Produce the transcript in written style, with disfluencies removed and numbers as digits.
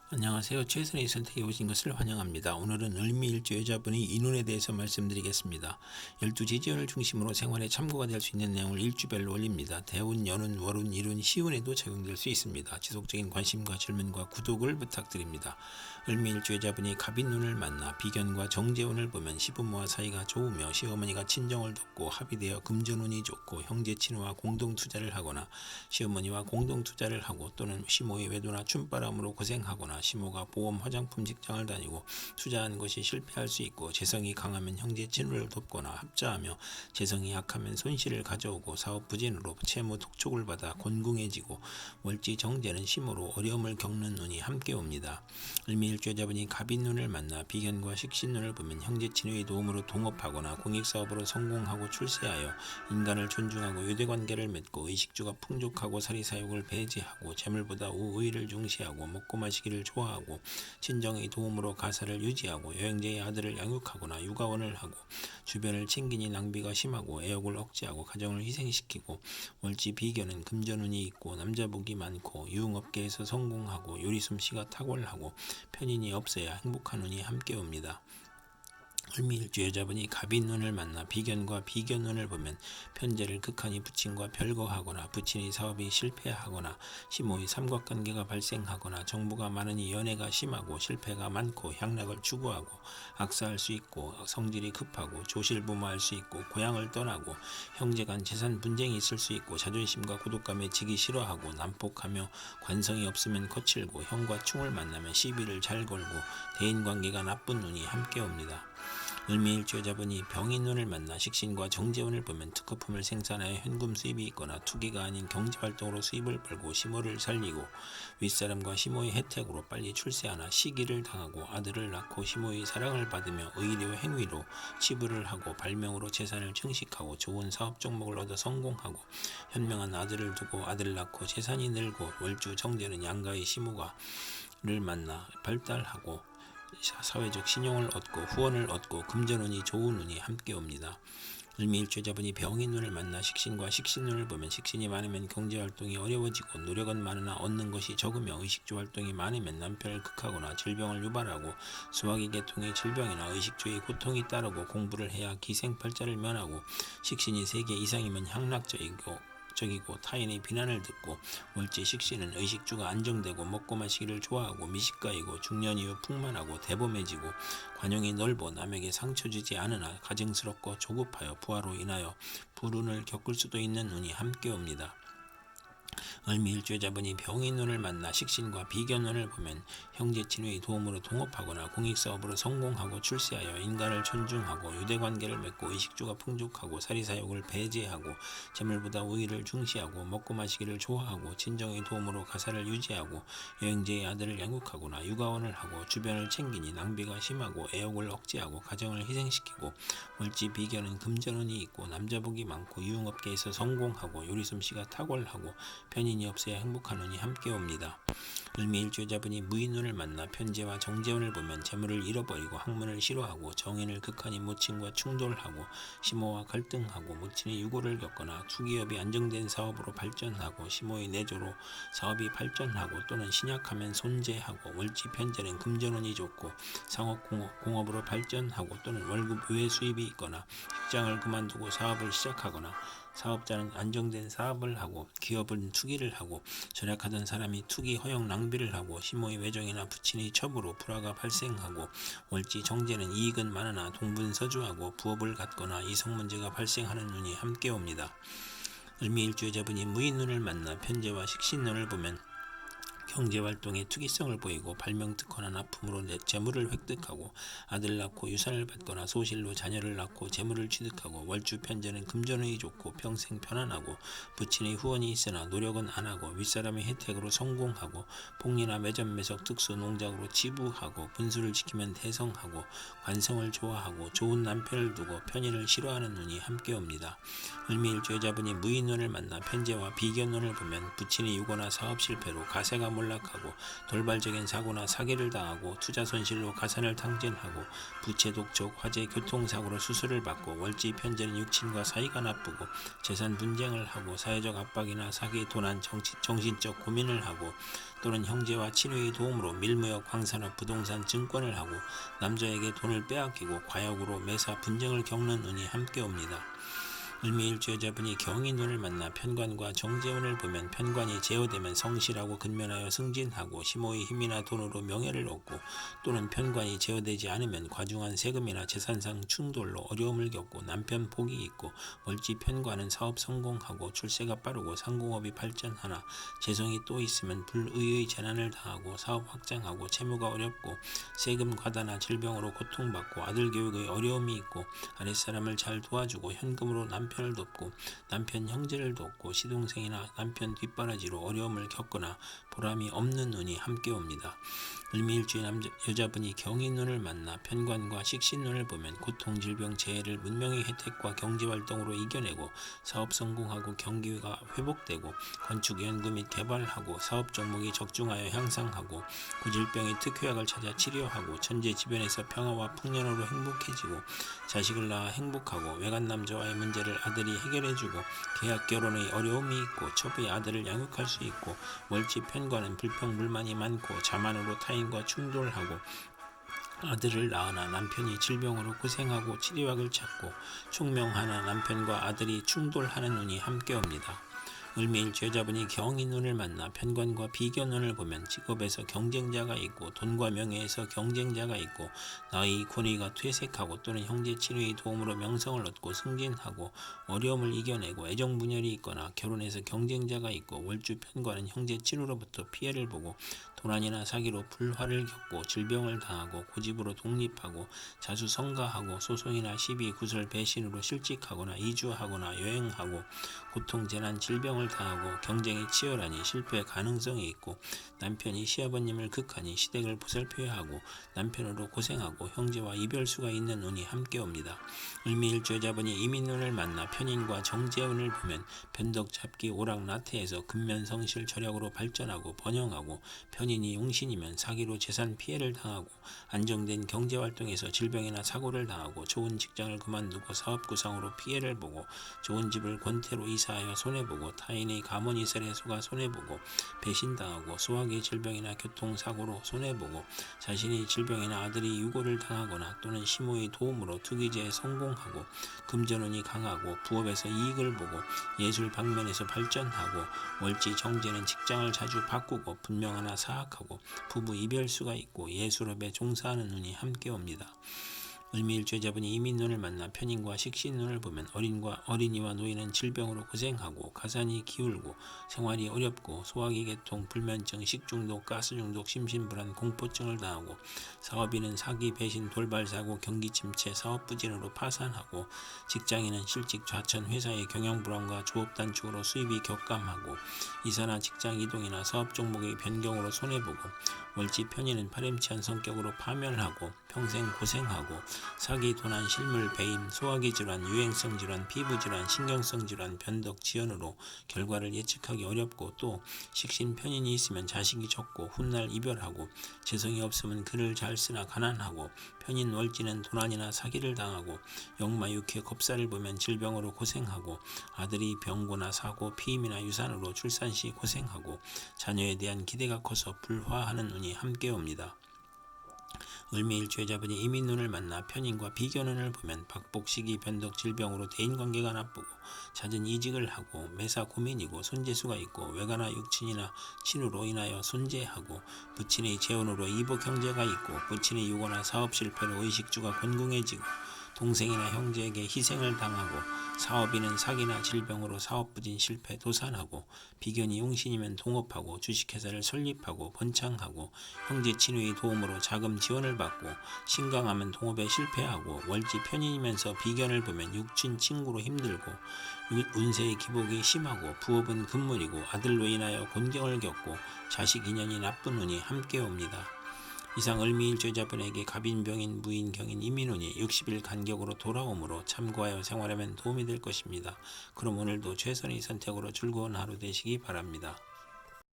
안녕하세요. 최선의 선택에 오신 것을 환영합니다. 오늘은 을미일주 여자분의 인운에 대해서 말씀드리겠습니다. 12지지연을 중심으로 생활에 참고가 될 수 있는 내용을 일주별로 올립니다. 대운, 연운, 월운, 일운, 시운에도 적용될 수 있습니다. 지속적인 관심과 질문과 구독을 부탁드립니다. 을미일주 여자분이 갑인운을 만나 비견과 정제운을 보면 시부모와 사이가 좋으며 시어머니가 친정을 돕고 합의되어 금전운이 좋고 형제 친구와 공동 투자를 하거나 시어머니와 공동 투자를 하고 또는 시모의 외도나 춤바람으로 고생하거나 시모가 보험 화장품 직장을 다니고 투자하는 것이 실패할 수 있고 재성이 강하면 형제 친구를 돕거나 합자하며 재성이 약하면 손실을 가져오고 사업 부진으로 채무 독촉을 받아 곤궁해지고 월지 정제는 시모로 어려움을 겪는 운이 함께 옵니다. 을미일주 여자분이 갑인운을 만나 비견과 식신운을 보면 형제 친구의 도움으로 동업하거나 공익사업으로 성공하고 출세하여 인간을 존중하고 유대관계를 맺고 의식주가 풍족하고 사리사욕을 배제하고 재물보다 우의를 중시하고 먹고 마시기를 좋아하고 친정의 도움으로 가사를 유지하고 여행자의 아들을 양육하거나 육아원을 하고 주변을 챙기니 낭비가 심하고 애욕을 억제하고 가정을 희생시키고 월지 비견은 금전운이 있고 남자복이 많고 유흥업계에서 성공하고 요리솜씨가 탁월하고 편인이 없어야 행복한 운이 함께 옵니다. 을미일주 여자분이 갑인운을 만나 비견과 비견운을 보면 편제를 극한히 부친과 별거하거나 부친의 사업이 실패하거나 시모의 삼각관계가 발생하거나 정보가 많으니 연애가 심하고 실패가 많고 향락을 추구하고 악사할 수 있고 성질이 급하고 조실부모할 수 있고 고향을 떠나고 형제간 재산 분쟁이 있을 수 있고 자존심과 고독감에 지기 싫어하고 난폭하며 관성이 없으면 거칠고 형과 충을 만나면 시비를 잘 걸고 대인관계가 나쁜 운이 함께 옵니다. 을미일주 여자분이 병인운을 만나 식신과 정제운을 보면 특허품을 생산하여 현금 수입이 있거나 투기가 아닌 경제활동으로 수입을 벌고 시모를 살리고 윗사람과 시모의 혜택으로 빨리 출세하나 시기를 당하고 아들을 낳고 시모의 사랑을 받으며 의료 행위로 치부를 하고 발명으로 재산을 증식하고 좋은 사업 종목을 얻어 성공하고 현명한 아들을 두고 아들을 낳고 재산이 늘고 월주 정제는 양가의 시모가 를 만나 발달하고 사회적 신용을 얻고 후원을 얻고 금전운이 좋은 운이 함께 옵니다. 을미일주 여자분이 병인운을 만나 식신과 식신운을 보면 식신이 많으면 경제활동이 어려워지고 노력은 많으나 얻는 것이 적으며 의식주 활동이 많으면 남편을 극하거나 질병을 유발하고 수화기 계통의 질병이나 의식주의 고통이 따르고 공부를 해야 기생팔자를 면하고 식신이 3개 이상이면 향락적이고 타인의 비난을 듣고 월지 식신은 의식주가 안정되고 먹고 마시기를 좋아하고 미식가이고 중년 이후 풍만하고 대범해지고 관용이 넓어 남에게 상처 주지 않으나 가증스럽고 조급하여 부하로 인하여 불운을 겪을 수도 있는 운이 함께 옵니다. 을미일주 여자분이 병인운을 만나 식신과 비견운을 보면 형제 친구의 도움으로 동업하거나 공익사업으로 성공하고 출세하여 인간을 존중하고 유대관계를 맺고 의식주가 풍족하고 사리사욕을 배제하고 재물보다 우위를 중시하고 먹고 마시기를 좋아하고 친정의 도움으로 가사를 유지하고 여행자의 아들을 양육하거나 육아원을 하고 주변을 챙기니 낭비가 심하고 애욕을 억제하고 가정을 희생시키고 월지 비견은 금전운이 있고 남자복이 많고 유흥업계에서 성공하고 요리솜씨가 탁월하고 편인이 없어야 행복한 운이 함께 옵니다. 을미일주 여자분이 무인운을 만나 편제와 정제운을 보면 재물을 잃어버리고 학문을 싫어하고 정인을 극한히 모친과 충돌하고 시모와 갈등하고 모친의 유고를 겪거나 투기업이 안정된 사업으로 발전하고 시모의 내조로 사업이 발전하고 또는 신약하면 손재하고 월지 편제는 금전운이 좋고 상업공업으로 발전하고 또는 월급 외 수입이 있거나 직장을 그만두고 사업을 시작하거나 사업자는 안정된 사업을 하고 기업은 투기를 하고 절약하던 사람이 투기 허용 낭비를 하고 시모의 외정이나 부친의 첩으로 불화가 발생하고 월지 정제는 이익은 많으나 동분서주하고 부업을 갖거나 이성 문제가 발생하는 운이 함께 옵니다. 을미일주 여자분이 무인운을 만나 편제와 식신운을 보면 경제활동에 투기성을 보이고 발명특허나 납품으로 재물을 획득하고 아들 낳고 유산을 받거나 소실로 자녀를 낳고 재물을 취득하고 월주 편제는 금전운이 좋고 평생 편안하고 부친의 후원이 있으나 노력은 안하고 윗사람의 혜택으로 성공하고 폭리나 매점 매석 특수 농작으로 치부하고 분수를 지키면 대성하고 관성을 좋아하고 좋은 남편을 두고 편의를 싫어하는 운이 함께 옵니다. 을미일주 여자분이 무인운을 만나 편제와 비견운을 보면 부친의 유고나 사업 실패로 가세가 몰 몰락하고 돌발적인 사고나 사기를 당하고 투자 손실로 가산을 탕진하고 부채 독촉, 화재, 교통사고로 수술을 받고 월지 편제는 육친과 사이가 나쁘고 재산 분쟁을 하고 사회적 압박이나 사기, 도난, 정신적 고민을 하고 또는 형제와 친구의 도움으로 밀무역, 광산업, 부동산, 증권을 하고 남자에게 돈을 빼앗기고 과욕으로 매사 분쟁을 겪는 운이 함께 옵니다. 을미일주 여자분이 경인운을 만나 편관과 정재운을 보면 편관이 제어되면 성실하고 근면하여 승진하고 심호의 힘이나 돈으로 명예를 얻고 또는 편관이 제어되지 않으면 과중한 세금이나 재산상 충돌로 어려움을 겪고 남편 복이 있고 월지 편관은 사업 성공하고 출세가 빠르고 상공업이 발전하나 재성이 또 있으면 불의의 재난을 당하고 사업 확장하고 채무가 어렵고 세금 과다나 질병으로 고통받고 아들 교육의 어려움이 있고 아랫사람을 잘 도와주고 현금으로 남편을 돕고 남편 형제를 돕고 시동생이나 남편 뒷바라지로 어려움을 겪거나 보람이 없는 운이 함께 옵니다. 을미일주의 여자분이 경인운을 만나 편관과 식신운을 보면 고통, 질병, 재해를 문명의 혜택과 경제활동으로 이겨내고 사업 성공하고 경기가 회복되고 건축 연구 및 개발하고 사업 종목이 적중하여 향상하고 고질병의 특효약을 찾아 치료하고 천재지변에서 평화와 풍년으로 행복해지고 자식을 낳아 행복하고 외간 남자와의 문제를 아들이 해결해주고 계약 결혼의 어려움이 있고 첩의 아들을 양육할 수 있고 월지 편관은 불평불만이 많고 자만으로 타인과 충돌하고 아들을 낳으나 남편이 질병으로 고생하고 치료약을 찾고 총명하나 남편과 아들이 충돌하는 운이 함께 옵니다. 을미일주 여자분이 경인운을 만나 편관과 비견운을 보면 직업에서 경쟁자가 있고 돈과 명예에서 경쟁자가 있고 나의 권위가 퇴색하고 또는 형제 친구의 도움으로 명성을 얻고 승진하고 어려움을 이겨내고 애정분열이 있거나 결혼에서 경쟁자가 있고 월주 편관은 형제 친구로부터 피해를 보고 도난이나 사기로 불화를 겪고 질병을 당하고 고집으로 독립하고 자수성가하고 소송이나 시비, 구설, 배신으로 실직하거나 이주하거나 여행하고 고통, 재난, 질병을 당하고 경쟁이 치열하니 실패 가능성이 있고 남편이 시아버님을 극하니 시댁을 보살펴야 하고 남편으로 고생하고 형제와 이별수가 있는 운이 함께 옵니다. 을미일주 여자분이 이민운을 만나 편인과 정재운을 보면 변덕, 잡기, 오락, 나태해서 근면성실, 절약으로 발전하고 번영하고 편인이 용신이면 사기로 재산 피해를 당하고 안정된 경제활동에서 질병이나 사고를 당하고 좋은 직장을 그만두고 사업구상으로 피해를 보고 좋은 집을 권태로 이사하여 손해보고 타인의 가문이설에 속아 손해보고 배신당하고 소화기 질병이나 교통사고로 손해보고 자신의 질병이나 아들이 유고를 당하거나 또는 시모의 도움으로 투기제에 성공하고 금전운이 강하고 부업에서 이익을 보고 예술 방면에서 발전하고 월지 정제는 직장을 자주 바꾸고 분명하나 사악하고 부부 이별수가 있고 예술업에 종사하는 운이 함께 옵니다. 을미일주 여자분이 이민운을 만나 편인과 식신운을 보면 어린이와 노인은 질병으로 고생하고 가산이 기울고 생활이 어렵고 소화기 계통, 불면증, 식중독, 가스중독, 심신불안, 공포증을 당하고 사업인은 사기, 배신, 돌발사고, 경기침체, 사업부진으로 파산하고 직장인은 실직, 좌천, 회사의 경영불안과 조업단축으로 수입이 격감하고 이사나 직장 이동이나 사업 종목의 변경으로 손해보고 월지 편인은 파렴치한 성격으로 파멸하고 평생 고생하고 사기, 도난, 실물, 배임, 소화기 질환, 유행성 질환, 피부 질환, 신경성 질환, 변덕, 지연으로 결과를 예측하기 어렵고 또 식신 편인이 있으면 자식이 적고 훗날 이별하고 재성이 없으면 글을 잘 쓰나 가난하고 편인 월지는 도난이나 사기를 당하고 역마 육회 겁사를 보면 질병으로 고생하고 아들이 병고나 사고, 피임이나 유산으로 출산 시 고생하고 자녀에 대한 기대가 커서 불화하는 운이 함께 옵니다. 을미일주 여자분이 이민운을 만나 편인과 비견운을 보면 박복, 시기, 변덕, 질병으로 대인관계가 나쁘고 잦은 이직을 하고 매사 고민이고 손재수가 있고 외가나 육친이나 친으로 인하여 손재하고 부친의 재혼으로 이복 형제가 있고 부친의 유고나 사업 실패로 의식주가 곤궁해지고 동생이나 형제에게 희생을 당하고 사업인은 사기나 질병으로 사업부진 실패 도산하고 비견이 용신이면 동업하고 주식회사를 설립하고 번창하고 형제 친구의 도움으로 자금 지원을 받고 신강하면 동업에 실패하고 월지 편인이면서 비견을 보면 육친 친구로 힘들고 운세의 기복이 심하고 부업은 금물이고 아들로 인하여 곤경을 겪고 자식 인연이 나쁜 운이 함께 옵니다. 이상 을미일주 여자분에게 갑인, 병인, 무인, 경인, 이민운이 60일 간격으로 돌아오므로 참고하여 생활하면 도움이 될 것입니다. 그럼 오늘도 최선의 선택으로 즐거운 하루 되시기 바랍니다.